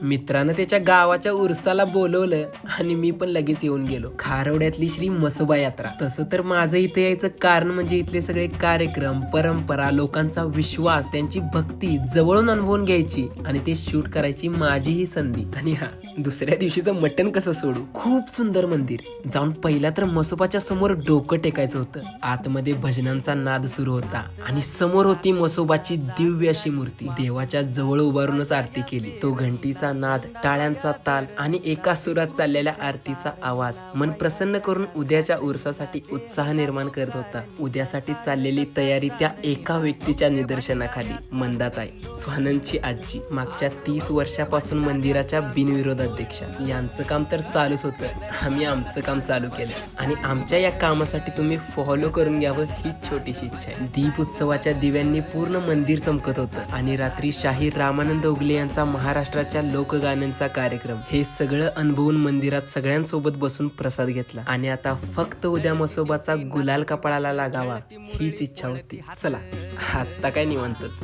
मित्रानं त्याच्या गावाच्या उरसाला बोलवलं आणि मी पण लगेच येऊन गेलो. खारोड्यातली श्री म्हसोबा यात्रा. तसं तर माझं इथे यायचं कारण म्हणजे इथले सगळे कार्यक्रम, परंपरा, लोकांचा विश्वास, त्यांची भक्ती जवळून अनुभवून घ्यायची आणि ते शूट करायची माझी ही संधी. आणि हा, दुसऱ्या दिवशीचं मटण कसं सोडू. खूप सुंदर मंदिर. जाऊन पहिला तर म्हसोबाच्या समोर डोकं टेकायचं होतं. आतमध्ये भजनांचा नाद सुरू होता आणि समोर होती म्हसोबाची दिव्य अशी मूर्ती. देवाच्या जवळ उभारूनच आरती केली. तो घंटीचा नाद, टाळ्यांचा ताल आणि एका सुरात चाललेल्या आरतीचा आवाज मन प्रसन्न करून उद्याच्या उरसासाठी उत्साह निर्माण करत होता. उद्यासाठी चाललेली तयारी त्या एका व्यक्तीच्या निदर्शनाखाली. मंदाताई, स्वानंदची आजी, मागच्या 30 वर्षापासून मंदिराच्या बिनविरोध अध्यक्षा. यांचं काम तर चालूच होतं. आम्ही आमचं काम चालू केलं आणि आमच्या या कामासाठी तुम्ही फॉलो करून घ्यावं हीच छोटीशी इच्छा आहे. दीप उत्सवाच्या दिव्यांनी पूर्ण मंदिर चमकत होतं आणि रात्री शाहीर रामानंद उगले यांचा महाराष्ट्राच्या लोकगाण्यांचा कार्यक्रम. हे सगळं अनुभवून मंदिरात सगळ्यांसोबत बसून प्रसाद घेतला आणि आता फक्त उद्या म्हसोबाचा गुलाल कपाळाला लागावा हीच इच्छा होती. चला, आता काय निवांतच.